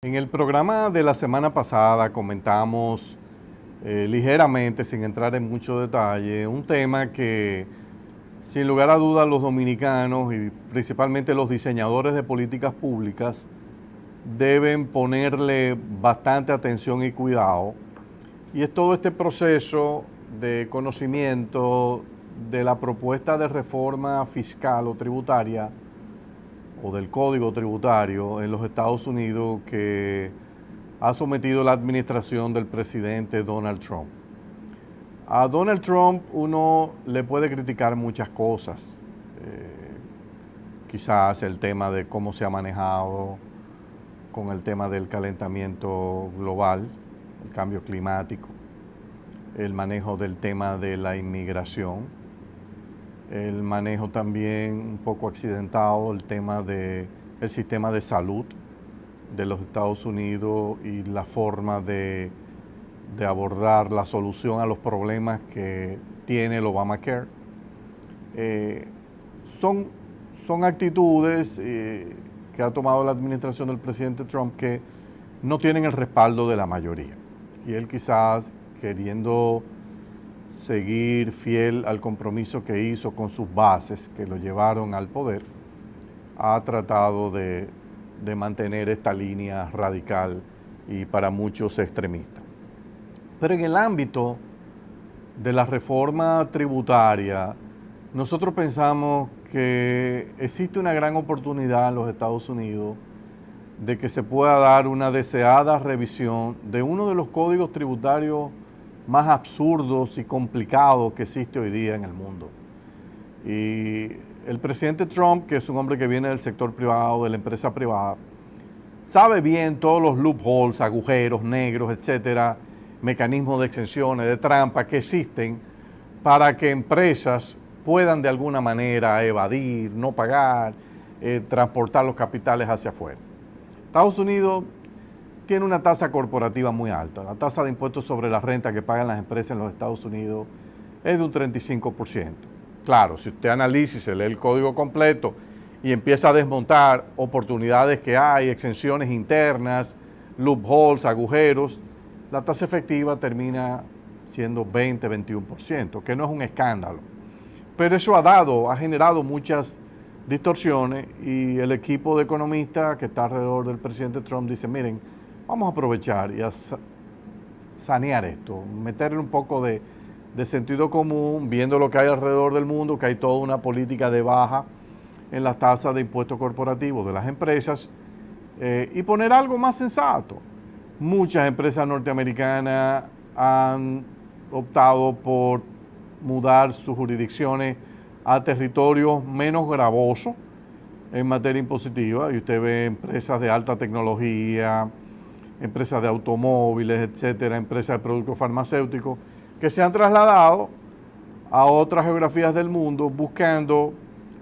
En el programa de la semana pasada comentamos ligeramente, sin entrar en mucho detalle, un tema que sin lugar a dudas los dominicanos y principalmente los diseñadores de políticas públicas deben ponerle bastante atención y cuidado, y es todo este proceso de conocimiento de la propuesta de reforma fiscal o tributaria o del Código Tributario en los Estados Unidos que ha sometido la administración del presidente Donald Trump. A Donald Trump uno le puede criticar muchas cosas, quizás el tema de cómo se ha manejado con el tema del calentamiento global, el cambio climático, el manejo del tema de la inmigración, el manejo también un poco accidentado, el tema del sistema de salud de los Estados Unidos y la forma de abordar la solución a los problemas que tiene el Obamacare. Son actitudes que ha tomado la administración del presidente Trump que no tienen el respaldo de la mayoría. Y él quizás queriendo seguir fiel al compromiso que hizo con sus bases que lo llevaron al poder, ha tratado de mantener esta línea radical y para muchos extremistas. Pero en el ámbito de la reforma tributaria, nosotros pensamos que existe una gran oportunidad en los Estados Unidos de que se pueda dar una deseada revisión de uno de los códigos tributarios más absurdos y complicados que existe hoy día en el mundo. Y el presidente Trump, que es un hombre que viene del sector privado, de la empresa privada, sabe bien todos los loopholes, agujeros negros, etcétera, mecanismos de exenciones, de trampa que existen para que empresas puedan de alguna manera evadir, no pagar, transportar los capitales hacia afuera. Estados Unidos tiene una tasa corporativa muy alta. La tasa de impuestos sobre la renta que pagan las empresas en los Estados Unidos es de un 35%. Claro, si usted analiza y se lee el código completo y empieza a desmontar oportunidades que hay, exenciones internas, loopholes, agujeros, la tasa efectiva termina siendo 20-21%, que no es un escándalo. Pero eso ha generado muchas distorsiones y el equipo de economistas que está alrededor del presidente Trump dice, miren, vamos a aprovechar y a sanear esto, meterle un poco de sentido común, viendo lo que hay alrededor del mundo, que hay toda una política de baja en las tasas de impuestos corporativos de las empresas, y poner algo más sensato. Muchas empresas norteamericanas han optado por mudar sus jurisdicciones a territorios menos gravosos en materia impositiva, y usted ve empresas de alta tecnología, empresas de automóviles, etcétera, empresas de productos farmacéuticos, que se han trasladado a otras geografías del mundo buscando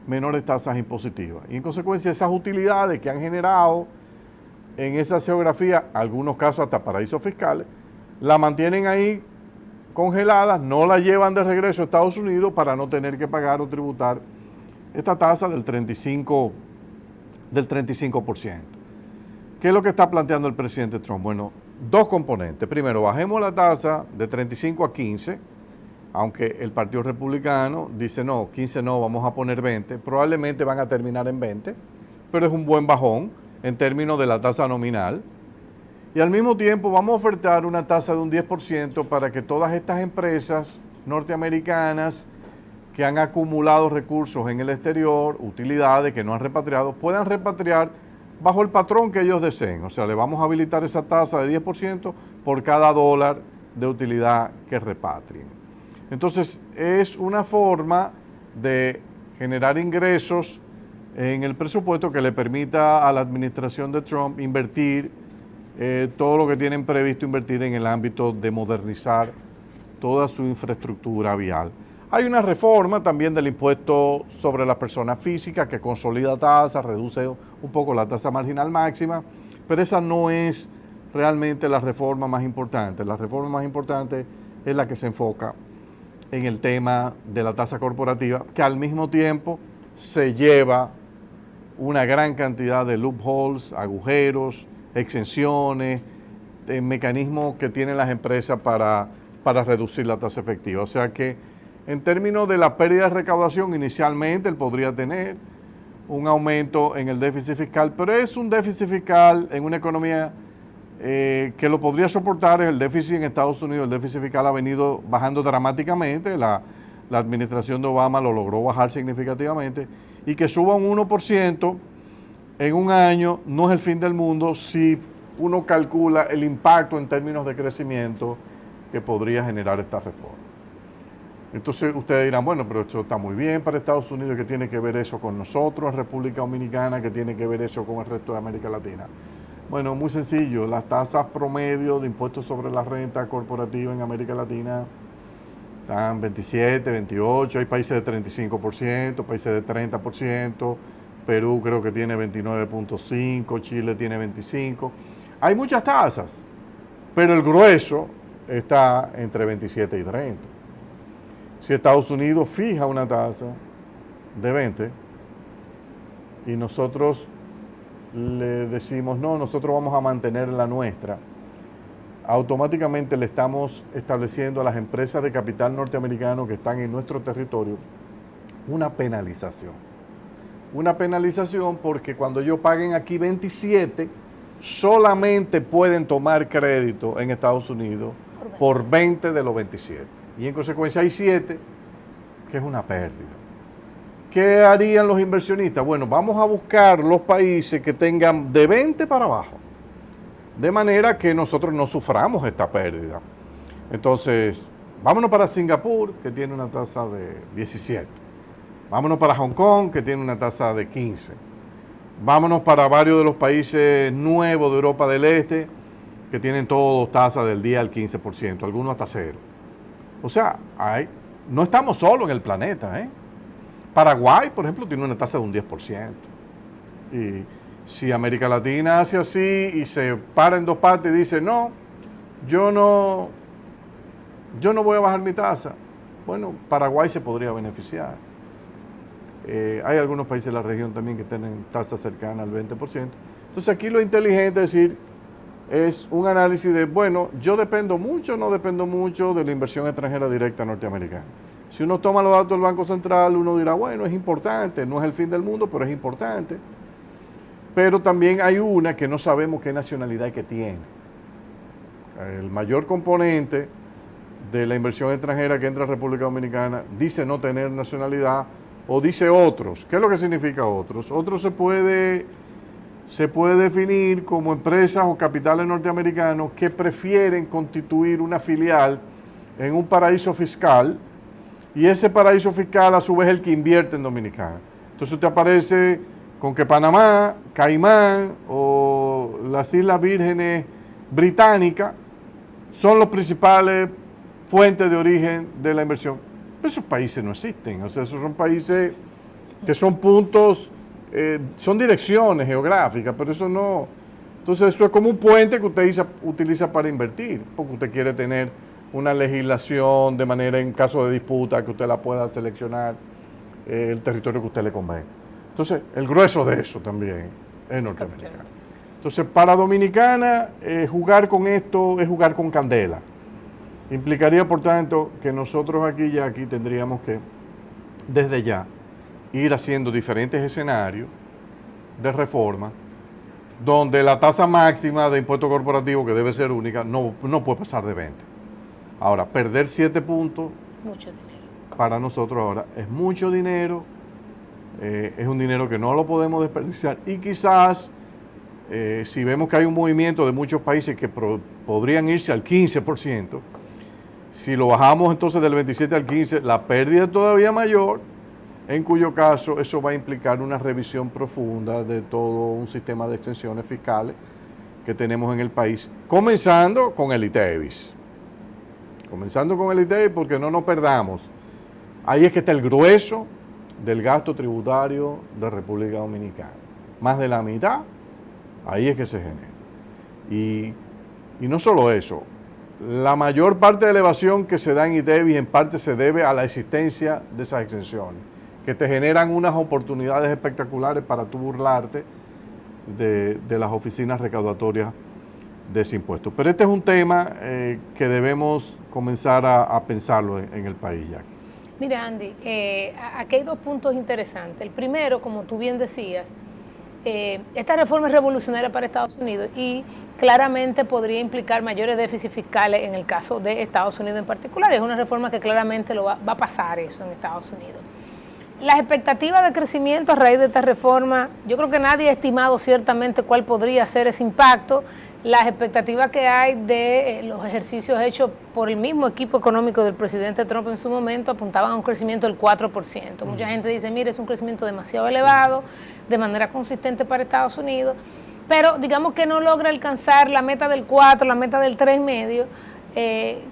menores tasas impositivas. Y en consecuencia, esas utilidades que han generado en esas geografías, algunos casos hasta paraísos fiscales, la mantienen ahí congeladas, no la llevan de regreso a Estados Unidos para no tener que pagar o tributar esta tasa del 35%. ¿Qué es lo que está planteando el presidente Trump? Bueno, dos componentes. Primero, bajemos la tasa de 35 a 15, aunque el Partido Republicano dice no, 15 no, vamos a poner 20. Probablemente van a terminar en 20, pero es un buen bajón en términos de la tasa nominal. Y al mismo tiempo vamos a ofertar una tasa de un 10% para que todas estas empresas norteamericanas que han acumulado recursos en el exterior, utilidades que no han repatriado, puedan repatriar bajo el patrón que ellos deseen. O sea, le vamos a habilitar esa tasa de 10% por cada dólar de utilidad que repatrien. Entonces, es una forma de generar ingresos en el presupuesto que le permita a la administración de Trump invertir todo lo que tienen previsto invertir en el ámbito de modernizar toda su infraestructura vial. Hay una reforma también del impuesto sobre las personas físicas que consolida tasas, reduce un poco la tasa marginal máxima, pero esa no es realmente la reforma más importante. La reforma más importante es la que se enfoca en el tema de la tasa corporativa, que al mismo tiempo se lleva una gran cantidad de loopholes, agujeros, exenciones, mecanismos que tienen las empresas para reducir la tasa efectiva. O sea que en términos de la pérdida de recaudación, inicialmente él podría tener un aumento en el déficit fiscal, pero es un déficit fiscal en una economía que lo podría soportar. El déficit en Estados Unidos, el déficit fiscal ha venido bajando dramáticamente, la administración de Obama lo logró bajar significativamente, y que suba un 1% en un año no es el fin del mundo si uno calcula el impacto en términos de crecimiento que podría generar esta reforma. Entonces ustedes dirán, bueno, pero esto está muy bien para Estados Unidos, ¿qué tiene que ver eso con nosotros en República Dominicana? ¿Qué tiene que ver eso con el resto de América Latina? Bueno, muy sencillo, las tasas promedio de impuestos sobre la renta corporativa en América Latina están 27, 28, hay países de 35%, países de 30%, Perú creo que tiene 29.5, Chile tiene 25%. Hay muchas tasas, pero el grueso está entre 27 y 30. Si Estados Unidos fija una tasa de 20 y nosotros le decimos, no, nosotros vamos a mantener la nuestra, automáticamente le estamos estableciendo a las empresas de capital norteamericano que están en nuestro territorio una penalización. Una penalización porque cuando ellos paguen aquí 27, solamente pueden tomar crédito en Estados Unidos por 20 de los 27. Y en consecuencia hay 7, que es una pérdida. ¿Qué harían los inversionistas? Bueno, vamos a buscar los países que tengan de 20 para abajo, de manera que nosotros no suframos esta pérdida. Entonces, vámonos para Singapur, que tiene una tasa de 17. Vámonos para Hong Kong, que tiene una tasa de 15. Vámonos para varios de los países nuevos de Europa del Este, que tienen todos tasas del 10 al 15%, algunos hasta 0. O sea, no estamos solos en el planeta, ¿eh? Paraguay, por ejemplo, tiene una tasa de un 10%. Y si América Latina hace así y se para en dos partes y dice, no voy a bajar mi tasa, bueno, Paraguay se podría beneficiar. Hay algunos países de la región también que tienen tasas cercanas al 20%. Entonces aquí lo inteligente es un análisis de, bueno, yo dependo mucho o no dependo mucho de la inversión extranjera directa norteamericana. Si uno toma los datos del Banco Central, uno dirá, bueno, es importante, no es el fin del mundo, pero es importante. Pero también hay una que no sabemos qué nacionalidad que tiene. El mayor componente de la inversión extranjera que entra a República Dominicana dice no tener nacionalidad o dice otros. ¿Qué es lo que significa otros? Otros se puede definir como empresas o capitales norteamericanos que prefieren constituir una filial en un paraíso fiscal y ese paraíso fiscal a su vez es el que invierte en Dominicana. Entonces usted aparece con que Panamá, Caimán o las Islas Vírgenes Británicas son los principales fuentes de origen de la inversión. Pero esos países no existen, o sea, esos son países que son puntos, son direcciones geográficas, pero eso no. Entonces eso es como un puente que usted utiliza para invertir, porque usted quiere tener una legislación de manera en caso de disputa que usted la pueda seleccionar el territorio que usted le convenga. Entonces, el grueso de eso también es norteamericano. Entonces, para Dominicana, jugar con esto es jugar con candela. Implicaría, por tanto, que nosotros aquí tendríamos que, desde ya, ir haciendo diferentes escenarios de reforma, donde la tasa máxima de impuesto corporativo, que debe ser única, no puede pasar de 20. Ahora, perder 7 puntos, mucho dinero. Para nosotros ahora es mucho dinero, es un dinero que no lo podemos desperdiciar y quizás si vemos que hay un movimiento de muchos países que podrían irse al 15%, si lo bajamos entonces del 27 al 15, la pérdida es todavía mayor, en cuyo caso eso va a implicar una revisión profunda de todo un sistema de exenciones fiscales que tenemos en el país, comenzando con el ITEVIS. Porque no nos perdamos. Ahí es que está el grueso del gasto tributario de República Dominicana. Más de la mitad, ahí es que se genera. Y no solo eso, la mayor parte de la evasión que se da en ITEVIS en parte se debe a la existencia de esas exenciones, que te generan unas oportunidades espectaculares para tú burlarte de las oficinas recaudatorias de ese impuesto. Pero este es un tema que debemos comenzar a pensarlo en el país, Jackie. Mira, Andy, aquí hay dos puntos interesantes. El primero, como tú bien decías, esta reforma es revolucionaria para Estados Unidos y claramente podría implicar mayores déficits fiscales en el caso de Estados Unidos en particular. Es una reforma que claramente va a pasar eso en Estados Unidos. Las expectativas de crecimiento a raíz de esta reforma, yo creo que nadie ha estimado ciertamente cuál podría ser ese impacto. Las expectativas que hay de los ejercicios hechos por el mismo equipo económico del presidente Trump en su momento apuntaban a un crecimiento del 4%. Mucha gente dice, mire, es un crecimiento demasiado elevado, de manera consistente para Estados Unidos, pero digamos que no logra alcanzar la meta del 4, la meta del 3,5.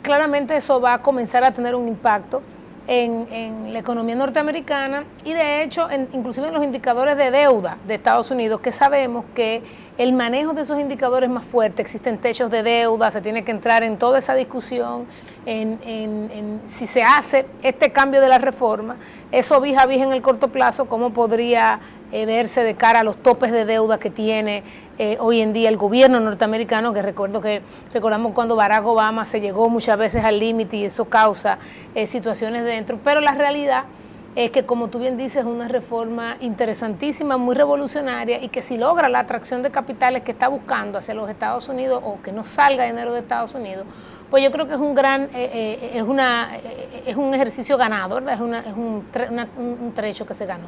Claramente eso va a comenzar a tener un impacto en la economía norteamericana y de hecho inclusive en los indicadores de deuda de Estados Unidos, que sabemos que el manejo de esos indicadores es más fuerte, existen techos de deuda, se tiene que entrar en toda esa discusión, en si se hace este cambio de la reforma, eso vis a vis en el corto plazo, cómo podría verse de cara a los topes de deuda que tiene hoy en día el gobierno norteamericano, que recordamos cuando Barack Obama se llegó muchas veces al límite y eso causa situaciones dentro, pero la realidad es que, como tú bien dices, es una reforma interesantísima, muy revolucionaria y que si logra la atracción de capitales que está buscando hacia los Estados Unidos o que no salga dinero de Estados Unidos, pues yo creo que es un ejercicio ganado, ¿verdad? Es un trecho que se ganó.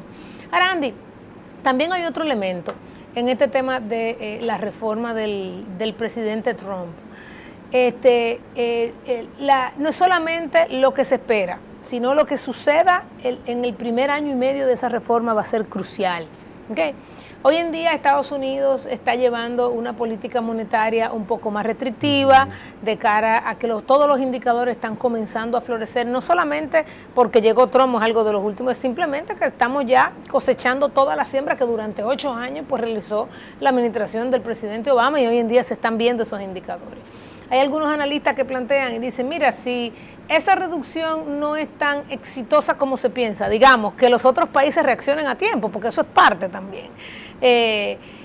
Ahora, Andy, también hay otro elemento en este tema de la reforma del presidente Trump. No es solamente lo que se espera, sino lo que suceda en el primer año y medio de esa reforma va a ser crucial. ¿Okay? Hoy en día Estados Unidos está llevando una política monetaria un poco más restrictiva de cara a que todos los indicadores están comenzando a florecer, no solamente porque llegó Trump, es algo de los últimos, simplemente que estamos ya cosechando toda la siembra que durante 8 años pues realizó la administración del presidente Obama y hoy en día se están viendo esos indicadores. Hay algunos analistas que plantean y dicen, mira, si esa reducción no es tan exitosa como se piensa, digamos, que los otros países reaccionen a tiempo, porque eso es parte también.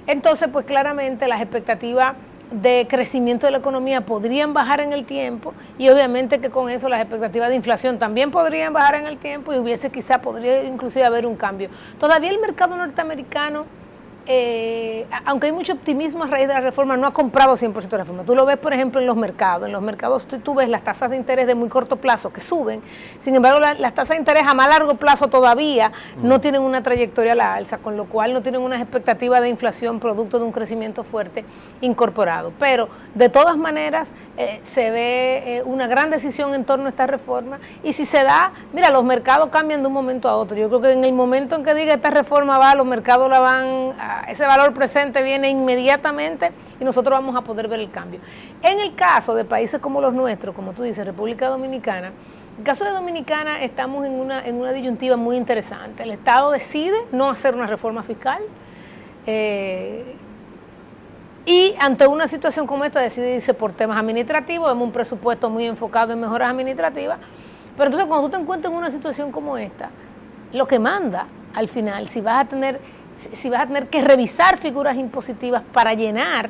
Entonces, pues claramente las expectativas de crecimiento de la economía podrían bajar en el tiempo y obviamente que con eso las expectativas de inflación también podrían bajar en el tiempo y podría inclusive haber un cambio. Todavía el mercado norteamericano, aunque hay mucho optimismo a raíz de la reforma, no ha comprado 100% de la reforma. Tú lo ves, por ejemplo, en los mercados tú ves las tasas de interés de muy corto plazo que suben, sin embargo las tasas de interés a más largo plazo todavía no tienen una trayectoria a la alza, con lo cual no tienen unas expectativas de inflación producto de un crecimiento fuerte incorporado. Pero de todas maneras se ve una gran decisión en torno a esta reforma y si se da, mira, los mercados cambian de un momento a otro. Yo creo que en el momento en que diga esta reforma va, los mercados la van a ese valor presente viene inmediatamente y nosotros vamos a poder ver el cambio. En el caso de países como los nuestros, como tú dices, República Dominicana, en el caso de Dominicana estamos en una disyuntiva muy interesante. El Estado decide no hacer una reforma fiscal y ante una situación como esta decide irse por temas administrativos, vemos un presupuesto muy enfocado en mejoras administrativas, pero entonces cuando tú te encuentras en una situación como esta, lo que manda al final, si vas a tener que revisar figuras impositivas para llenar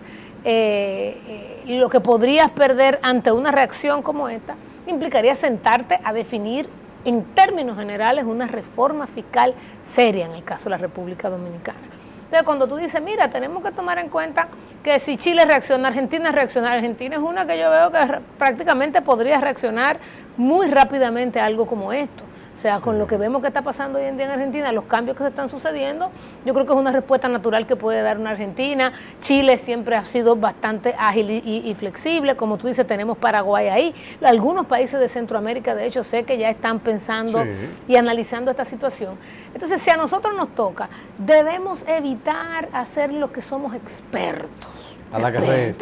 lo que podrías perder ante una reacción como esta, implicaría sentarte a definir en términos generales una reforma fiscal seria en el caso de la República Dominicana. Entonces, cuando tú dices, mira, tenemos que tomar en cuenta que si Chile reacciona, Argentina reacciona, Argentina es una que yo veo que prácticamente podría reaccionar muy rápidamente a algo como esto. O sea, con lo que vemos que está pasando hoy en día en Argentina, los cambios que se están sucediendo, yo creo que es una respuesta natural que puede dar una Argentina. Chile siempre ha sido bastante ágil y flexible, como tú dices, tenemos Paraguay ahí. Algunos países de Centroamérica, de hecho, sé que ya están pensando y analizando esta situación. Entonces, si a nosotros nos toca, debemos evitar hacer lo que somos expertos. A la carrera.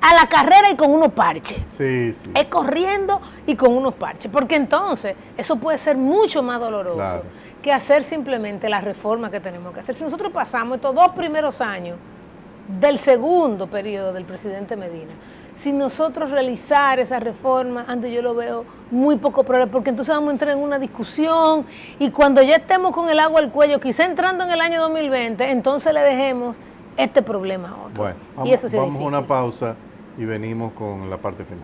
A la carrera y con unos parches. Sí. Es corriendo y con unos parches. Porque entonces eso puede ser mucho más doloroso que hacer simplemente la reforma que tenemos que hacer. Si nosotros pasamos estos 2 primeros años del segundo periodo del presidente Medina, sin nosotros realizar esa reforma, antes yo lo veo muy poco probable, porque entonces vamos a entrar en una discusión y cuando ya estemos con el agua al cuello, quizá entrando en el año 2020, entonces le dejemos este problema a otro. Bueno, y eso sí es vamos a difícil. una pausa y venimos con la parte final.